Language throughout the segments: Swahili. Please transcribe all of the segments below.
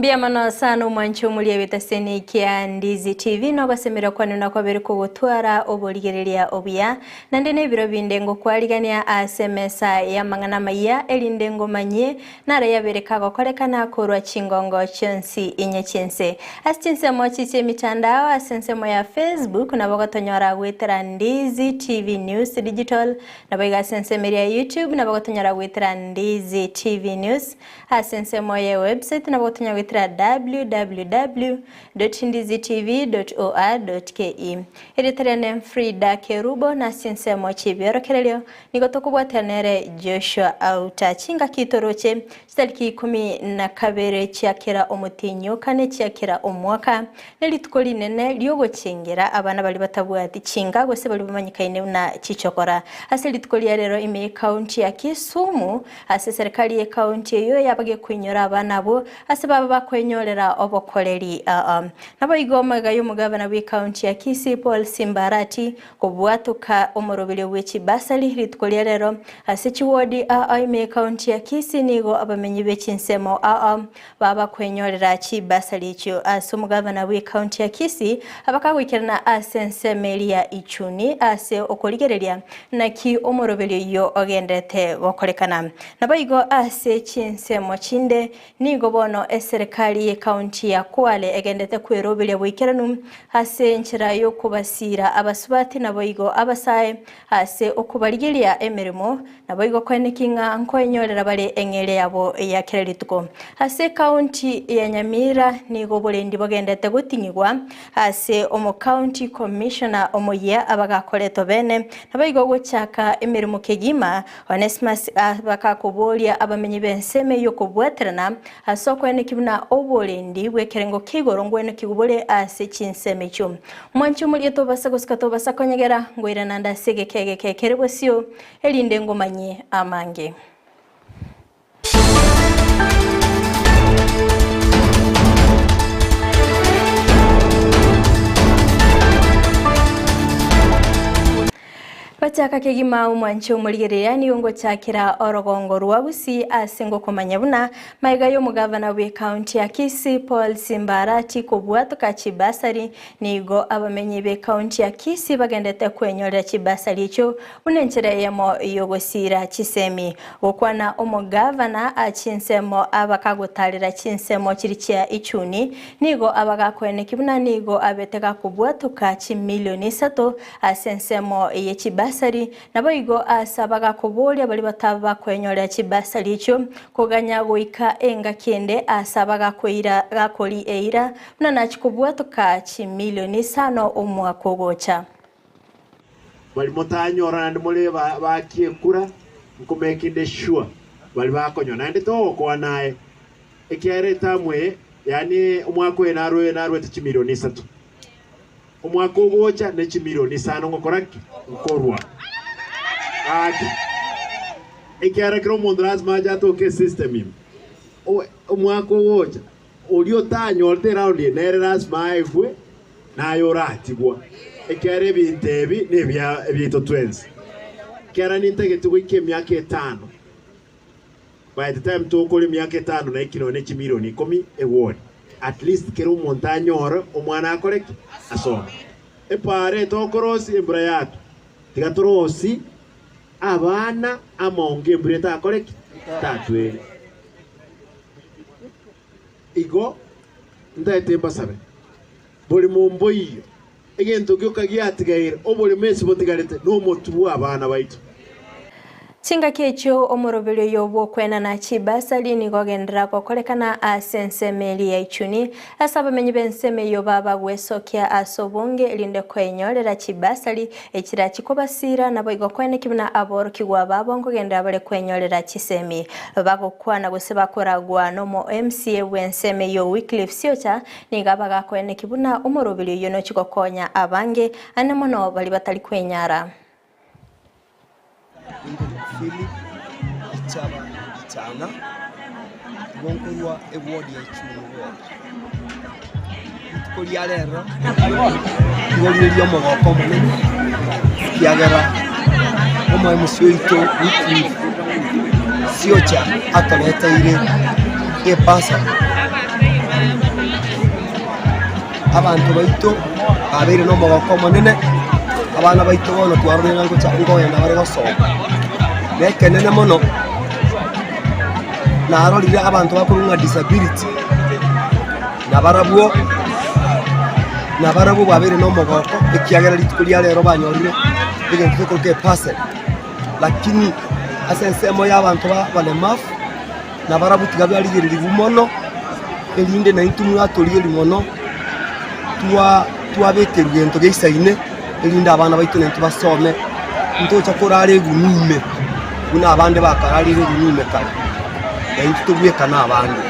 Ndiamano sana umwancho muri ebitaseni kia Ndizi TV no basemera kwa nuna kwa beri kugutwara oboligereria obya nande nebiro bindengo kwaligania asemesa ya mangana maya elindengo manye nara yabereka gokorekana korwa chingongo chonsi inye chinse astinse mochiche mitandao asense moya Facebook na bagotonyora gwetera Ndizi TV News Digital na baga sense media YouTube na bagotonyora gwetera Ndizi TV News asense moya website na bagotonyora www.ndizitv.or.ke Eritrene Fridah Kerubo na sinse mochi biorokelelio nigotokubwatanere Joshua Auta chinga kitoroche chitaliki 12 cyakera omutinyo kane cyakera omwaka nelitukoli nene lyogochengera abana bali batabwati chinga gose bali bamanyikaine na chichokora ase litukoli rero ime county ya Kisumu ase serikali ya county yo yabage kwinyora abana bo ase baba kwenyorera obokoleri nabo igomega yo mugabana we county ya Kisii Paul Simbarati kubwatuka omorobele wechi basali litukolya rero ase chiwodi ime county ya Kisii nigo abamenyi bechinsemo baba kwenyorera chi basali cyo ase mugabana we county ya Kisii abakagwikirana asense melia ichuni ase okoligereria naki omorobele yo ogendete bokorekana nabo igo ase chinsemo chinde nigo bono serikali ya county ya Kwale egendete kwerobele bwikiranu ase nchira yo kubasira abasubati nabo igo abasaye ase okubaligiria emirimo nabo igo kwenekinga nkwenyorera bale engere yabo ya kirelituko ase county ya Nyamira nigo bolendi bogendete gutinyigwa ase omo county commissioner Amayia abagakoleto bene nabo igo gochaka emirimo kegima Onesmus bakakobolia abamenyi benseme yo kubwaterana asoko kibuna obolendi bwekerengo kigorongwene kigubole ase chinseme cyo mwancho muri to basagoskato basakonyegera ngoira nanda sege kege Kerubo sio elinde ngomanye amange Bachaka kegima umwancho muligereya niyongo cyakira orogongo rwa Gusii asengo komanyabuna maiga yo mugavana we county ya Kisii Paul Simbarati kubwatuka chibasari nigo abamenyi be county ya Kisii bagendete kwenyorera chibasari cyo unenchere yemo yogosira chisemi okwana omugavana achinsemo abakagotalira chinsemo chirikia ichuni nigo abagakwene kibuna nigo abeteka kubwatuka chi milioni 3 asensemo yechibasari nabo igo asabaga kubolia bali bataba kwenyorera chibasari cyo kuganya goika enga kende asabaga koira gakoli eira na nachikubwatuka chi milioni 5 omwaka gocha bali motanyora ndi mole bakiekura nkomekinde sure bali bakonyona ndi to kwa naye ekiare tamwe yani omwaka enarwe chi milioni 3 omwaka gocha ne chi milioni 5 ngokoraki nkorwa ati ekiara kro mondras maja to ke system im omwaka gocha olio tanyo alteraundi neras maigwe na yorati bwa ekiare bintebi ne bito twins kiara nintege tuwike miaka 5 by the time to kole miaka 5 na ikino ne chi milioni 10 ewon at least kero montanyora omwana akore asoma epare tokorosi embrayatu tigatorosi abana amonge embreta akore tatwe igo ndaite basabe boli mombo iyo egento gyokagiatigaira obole mesi botigarete no motu abana baitu Chinga kecho omorobelyo yobo kwena na chibasali ni gogendera kokolekana asense meli ya ichuni asaba menyi benseme yo baba gwesokia asobonge elinde kwenyorera chibasali ekira chikobasira nabo igokwene kibuna aboro kigwa babongo gendera bale kwenyorera chisemi bagokwana gose bakoragwa no mo MCA wenseme yo Wycliffe Siocha ni gabaga kwene kibuna omorobelyo yo no chikokonya abange anemono bali batali kwenyara Fili itana bonkorwa ewodi ya chuo kuri alero ngoli yo mogoko munene yagera omo emusio ito Wycliffe Siocha akaleta ile e pasa abantu baito abere no mogoko monene abana baito bono twarorera ngoyenda bari gosoka nekenene mono narorire abantu bakurunga disability nabarabu babere no mogoko ikiagera litukulia lero banyorire bigentu kuruke pase lakini asensemo y'abantu balemafu nabarabu tigabyarigirira bumono elinde na intumu atoliye limono tuabete rugento geisaine elinde abana baito nento basome ntocha korare gunume kuna abande bakararire gunume kale yaintu tubwekana abande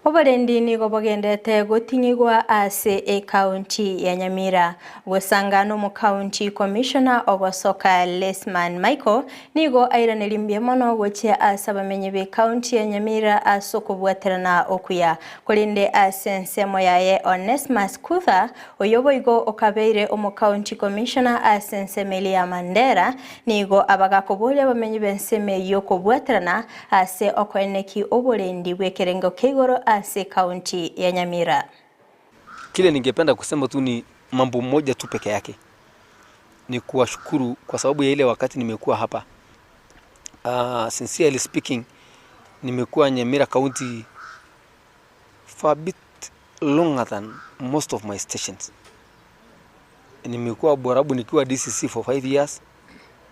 Obarendi nigo bagendete gutinyigwa ase county ya Nyamira gusangano mu county commissioner ogosoka Lesman Michael nigo airanelimbye mono goche asabamenye be county ya Nyamira asokubwaterana okuya kulinde asensemo yaye Onesmus Kutha oyoboigo okabeire omu county commissioner asensemelia Mandera nigo abagakobole bamenye benseme yokobwaterana ase okweneki oborendi bwekerengo kigoro ase county ya Nyamira. Kile ningependa kusema tu ni mambo moja tu peke yake. Ni kuwashukuru kwa sababu ya ile wakati nimekuwa hapa. Sincerely speaking, nimekuwa Nyamira County for a bit longer than most of my stations. Nimekuwa Borabu nikiwa DCC for 5 years,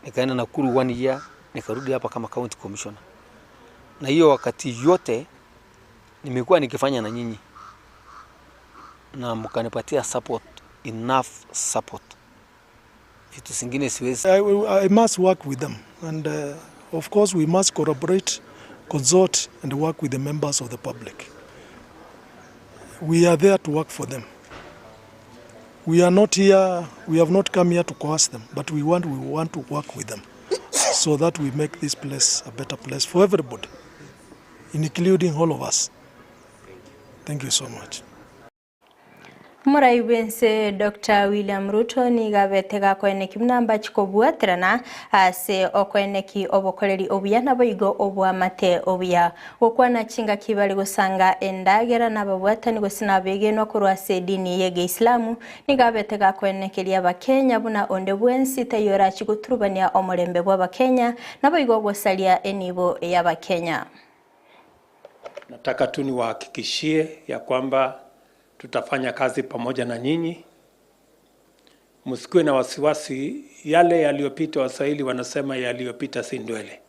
nikaenda Nakuru 1 year, nikarudi hapa kama county commissioner. Na hiyo wakati yote nimekuwa nikifanya na nyinyi na mkanipatia support, enough support. Vitu zingine siwezi. I must work with them and of course we must collaborate, consult and work with the members of the public. We are there to work for them. We are not here, we have not come here to coerce them, but we want to work with them so that we make this place a better place for everybody, including all of us. Thank you so much. Muraibense Dr. William Ruto ni gabetega kweneki mnamba chikobwaterana ase okweneki obokoleri obuya naboigo obwamate obuya gukwana chinga kibali gusanga endagera nababwatani gusina begenwa kurwase dini yege Islamu ni gabetega kwenekelia abakenya buna onde bwensi tayora chiguturubania omurembe bw'abakenya naboigo gwosalia enibo y'abakenya. Nataka tu niwahakikishie ya kwamba tutafanya kazi pamoja na nyinyi. Msikuwe na wasiwasi, yale yaliyopita, Waswahili wanasema yaliyopita si ndwele.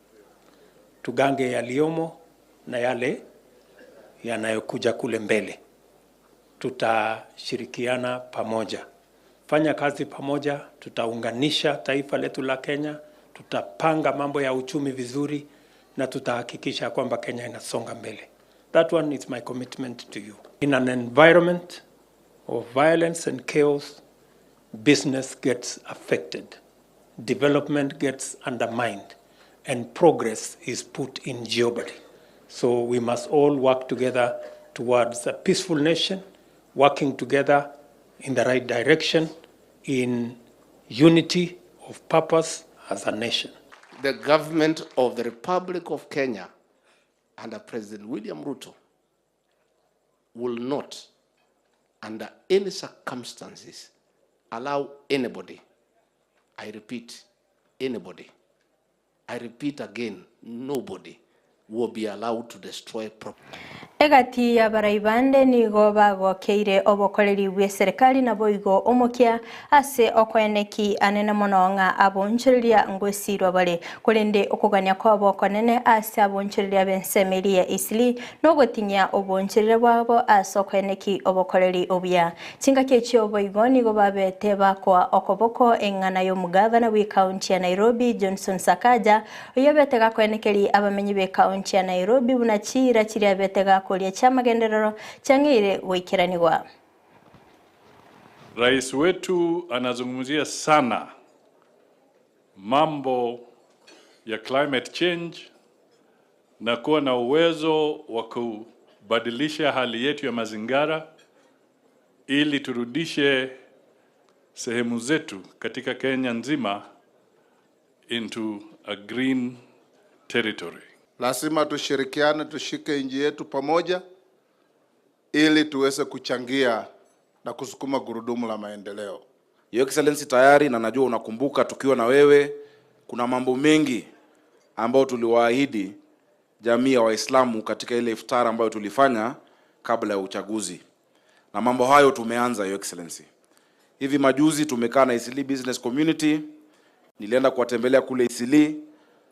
Tugange yaliomo na yale yanayokuja kule mbele. Tutashirikiana pamoja. Fanya kazi pamoja, tutaunganisha taifa letu la Kenya, tutapanga mambo ya uchumi vizuri na tutahakikisha kwamba Kenya inasonga mbele. That one is my commitment to you. In an environment of violence and chaos, business gets affected, development gets undermined, and progress is put in jeopardy. So we must all work together towards a peaceful nation, working together in the right direction, in unity of purpose as a nation. The government of the Republic of Kenya under President William Ruto will not, under any circumstances, allow anybody, I repeat, anybody, I repeat again, nobody will be allowed to destroy property. Egati ya baraibande nigo bagokeire obokoleri bwe serikali na boigo omokia ase okweneki anene mononga abonchiriria ngosirwa bare kulende okuganya kwa bokonene ase abonchiriria bensemeria isli no gotinya obonchirira bwabo ase okweneki obokoleri obya chinga kechi oboigo nigo babete bakwa okoboko engana yo mugavana we county ya Nairobi Johnson Sakaja oyobetega kwenekeri abamenyi be county ya Nairobi bunachira chiri abetega kolia chama genderero changire wikiraniwa. Rais wetu anazungumzia sana mambo ya climate change na kuwa na uwezo wa kubadilisha hali yetu ya mazingira ili turudishe sehemu zetu katika Kenya nzima into a green territory. Lazima tushirikiane, tushike nchi yetu pamoja ili tuweze kuchangia na kusukuma gurudumu la maendeleo. Your Excellency tayari, na najua unakumbuka tukiwa na wewe, kuna mambo mengi ambayo tuliwaahidi jamii ya Waislamu katika ile iftara ambayo tulifanya kabla ya uchaguzi. Na mambo hayo tumeanza, Your Excellency. Hivi majuzi tumekaa na Isili Business Community, nilienda kuwatembelea kule Isili,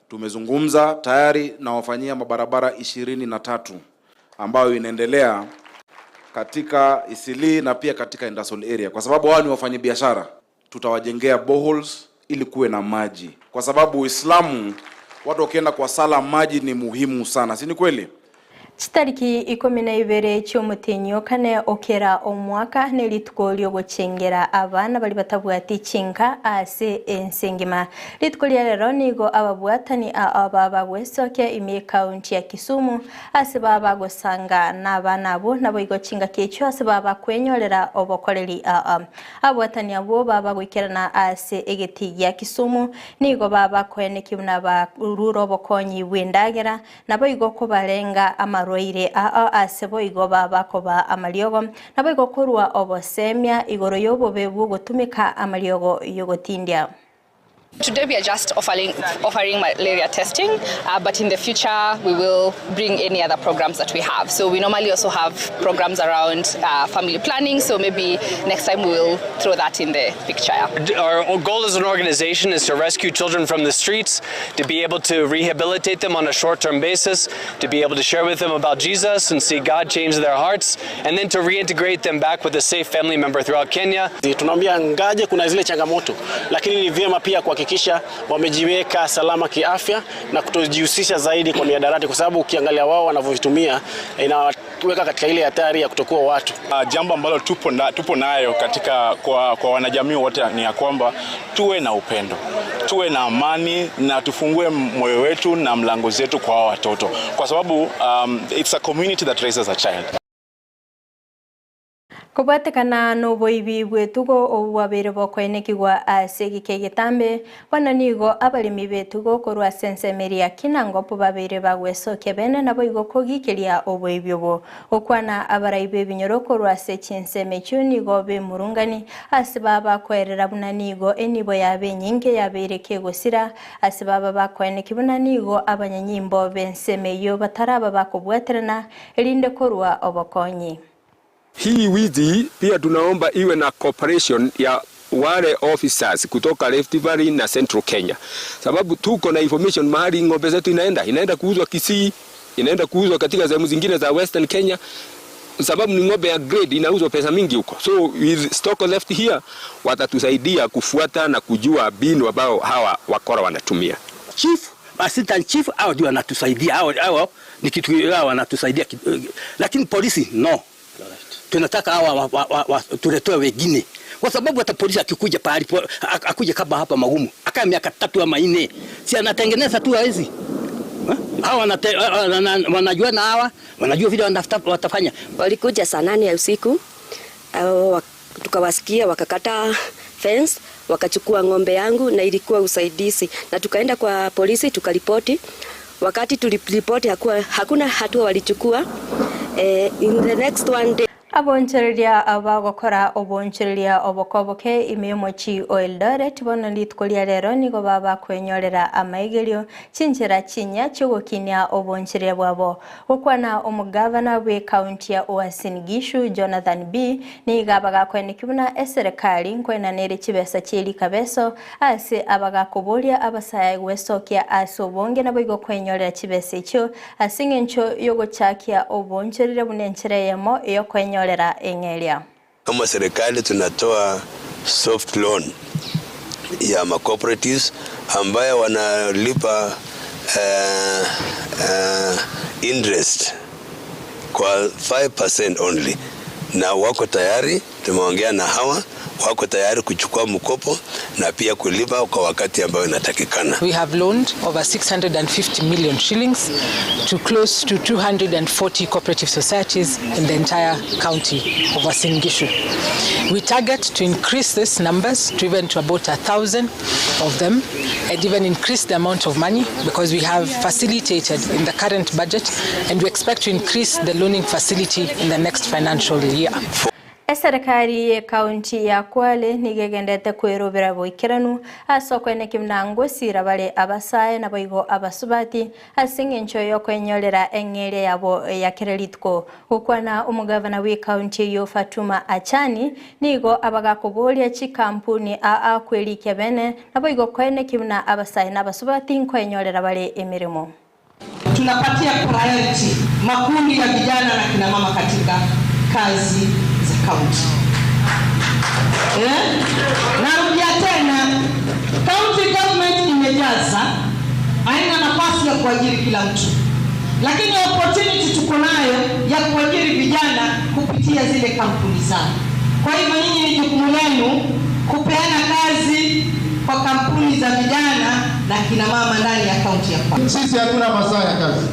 tumezungumza tayari na wafanyia mabarabara 23 ambayo inaendelea katika Isili na pia katika industrial area. Kwa sababu wao ni wafanyabiashara, tutawajengea boreholes ili kuwe na maji. Kwa sababu Uislamu, watu wakienda kwa sala, maji ni muhimu sana, si ni kweli? Chitariki 12 cy'umutinyo kane okera omwaka nelituko lyo gucengera abana bali batabwati chinka ase ensengima. Lituko lero nigo ababwatani ababa gwesoke imi county ya Kisumu ase baba gosanga n'abana abo nabo igo chinga kecho ase baba kwenyorera obokoreri abwatani abo baba gwikerana ase egeti ya Kisumu nigo baba kwene kibuna ba ruro bokonyi bwendagera nabo igo ko barenga amaroire asebo igo baba koba amaliogo nabo igo korwa obosemia igoro yobo bebu gutumika amaliogo yogotindia. Today we are just offering malaria testing, but in the future we will bring any other programs that we have. So we normally also have programs around family planning, so maybe next time we will throw that in the picture. Our goal as an organization is to rescue children from the streets, to be able to rehabilitate them on a short-term basis, to be able to share with them about Jesus and see God change their hearts, and then to reintegrate them back with a safe family member throughout Kenya. Tunaambia ngaje kuna zile changamoto, lakini ni vyema pia kuhakikisha wamejiweka salama kiafya na kutojihusisha zaidi kwa mihadarati, kwa sababu ukiangalia wao wanavyovitumia inaweka katika ile hatari ya kutokuwa watu. Jambo ambalo tupo nayo katika kwa wanajamii wote ni ya kwamba tuwe na upendo, tuwe na amani na tufungue moyo wetu na mlango zetu kwa watoto, kwa sababu it's a community that raises a child. Kubatekana no boibi bwetugo obwabere bokwenekigwa ase gikegetambe bana nigo abalimi betugo korwa sensemeria kinango po babere bagwesoke bene nabo igo kogikeria obwebyo bo okwana abaraibe binyoroko rwa se Chinsa nigo be murungani ase baba kwerera bunanigo enibo yabe nyinge yabereke gusira ase baba bakweneki bunanigo abanyanyimbo bensemeyo bataraba bakobweterana elinde korwa obokonyi. Hii wizi pia tunaomba iwe na cooperation ya wale officers kutoka Rift Valley na Central Kenya. Sababu tuko na information mahali ng'ombe zetu inaenda kuuzwa Kisii, inaenda kuuzwa katika sehemu zingine za Western Kenya. Sababu ni ng'ombe ya grade inauzwa pesa mingi huko. So with stock left here, watatusaidia kufuata na kujua binu ambao hawa wakora wanatumia. Chief, assistant chief hao ndio wanatusaidia. Hao ni kitu hao wanatusaidia, lakini polisi no. Tunataka hawa tuletoe wengine, kwa sababu hata polisi akikuja pahali akuje kama hapa magumu akaa miaka 3 ama 4 si anatengeneza tu hizi hawa wanajua na hawa wanajua vile watafanya. Walikuja saa 8 ya usiku tukawasikia wakakata fence wakachukua ng'ombe yangu na ilikuwa usaidizi na tukaenda kwa polisi tukaripoti. Wakati tuliripoti hakuna hatua walichukua. In the next one day abonchereria abagokora obonchereria obokoboke imemochi Eldoret bono litkolia rero nigo baba kwenyorera amaigerio chinchera chinya chugokinia obonchereria bwabo okwana omugavana we county ya Uasin Gishu Jonathan B ni gabaga kwenikibuna eserikali nkwena nere chibesa chiri kabeso ase abagakobolia abasaya gwesokia ase obonge nabo igo kwenyorera chibesa icho asingencho yogochakia obonchereria bunenchera yemo iyo kwenyorera engelia. Kama serikali tunatoa soft loan ya ma cooperatives ambayo wanalipa interest kwa 5% only, na wako tayari Tumeongea na hawa wako tayari kuchukua mkopo na pia kulipa kwa wakati ambao inatakikana. We have loaned over 650 million shillings to close to 240 cooperative societies in the entire county of Uasin Gishu. We target to increase these numbers to even to about 1,000 of them, and even increase the amount of money, because we have facilitated in the current budget, and we expect to increase the loaning facility in the next financial year. Serikali ya kaunti ya Kwale nigegendete kwirubira boikiranu asokwene kimnango sira bale abasaye na boigo abasubati asingencho yo kwenyolera engere yabo ya kereritko ukwana umugavana we kaunti yo Fatuma Achani nigo abagakobolia chikampuni kweli kebene na boigo kwene kimna abasaye na abasubati kwenyolera bale emirimo. Tunapatia priority makundi ya vijana na kina mama katika kazi county. Narudia tena, county government imejaza, haina nafasi ya kuajiri kila mtu, lakini opportunity tuko nayo ya kuajiri vijana kupitia zile kampuni zao. Kwa hivyo nyinyi ni jukumu lenu kupeana kazi kwa kampuni za vijana na kina mama ndani ya kaunti ya Kwale. Sisi hatuna masaa ya kazi.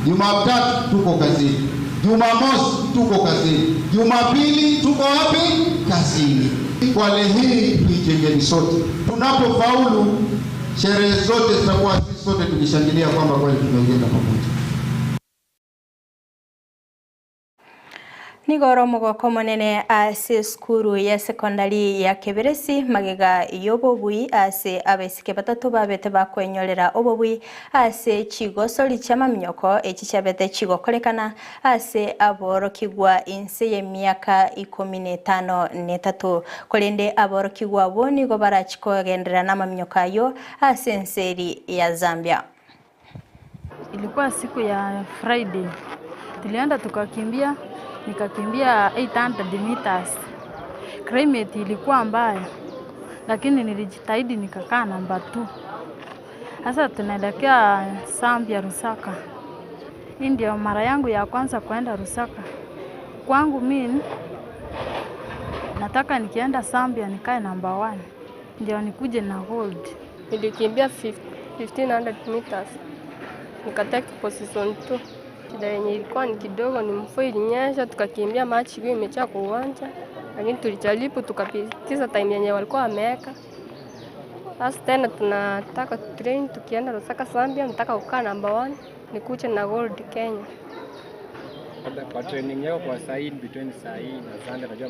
Jumatatu tuko kazini. Jumamosi tuko kazini. Jumapili tuko wapi? Kazini. Kwale hii tuijengeni sote. Tunapofaulu sherehe zote zitakuwa sisi sote tukishangilia kwamba kweli tumejenga pamoja. Nigoro mugoko monene ase skuru ya sekondari ya Keberesi magega yobobui ase abesike batatu babete bakwenyolera obobui ase chigosoli chamamyoko echichabete chigokolekana ase aborokigwa inse ye miaka 15 kolende aborokigwa boni go barachikogendera namamyoka yo ase nseri ya Zambia. Ilikuwa siku ya Friday. Tulienda tukakimbia, nikakimbia 800 meters. Climate ilikuwa mbaya, lakini nilijitahidi nikakaa namba 2. Sasa tunaelekea Zambia Lusaka. Hii ndio mara yangu ya kwanza kwenda Lusaka. Kwangu mimi nataka nikienda Zambia nikae namba 1. Ndio nikuje na gold. Nilikimbia 1500 meters. Nikatake position 2. Shida yenye ilikuwa ni kidogo, ni mvua ilinyesha, tukakimbia machi hiyo imejaa kwa uwanja, lakini tulijaribu tukapitiza time yenye walikuwa wameweka. Sasa tena tunataka train tukienda Lusaka Zambia, nataka kukaa namba 1 nikuje na gold Kenya. Kwa training yao kwa saa hii between saa hii na Zambia, najua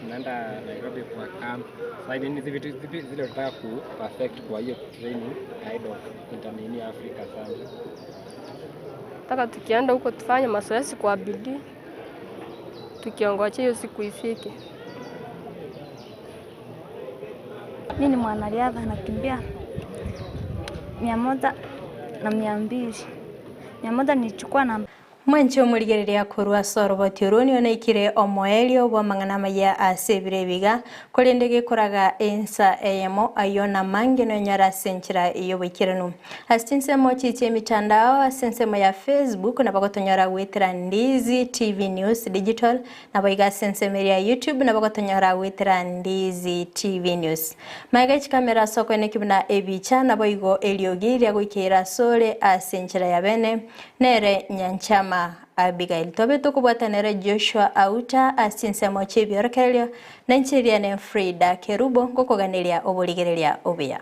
mnaenda Nairobi kwa camp. Sasa hivi vitu zile tunataka ku perfect kwa hiyo training ahead of International Africa Zambia. Nataka tukienda huko tufanye mazoezi kwa bidii, tukiongoja hiyo siku ifike. Mimi ni mwanariadha, nakimbia 100 na 200. 100 nilichukua namba Mwenche umurigereria kurwa soroboti uruni onaikire omoelio bwa mang'ana ya asebire biga kolendege koraga ensa eyemo ayona mange no nyara senchira iyo bikiranu asinse mochi mitandao asense ya Facebook na bagotonyara wetira Ndizi TV News Digital na baiga sense ya YouTube na bagotonyara wetira Ndizi TV News magachi kamera soko ene kibna ebicha na baigo eliogiria goikira sole asenchira ya bene nere nyanchama Abigail tobeto kubwatanera Joshua Auta asinse mochi biorokelio na nchiria ne Fridah Kerubo ngokoganiria obuligereria obia.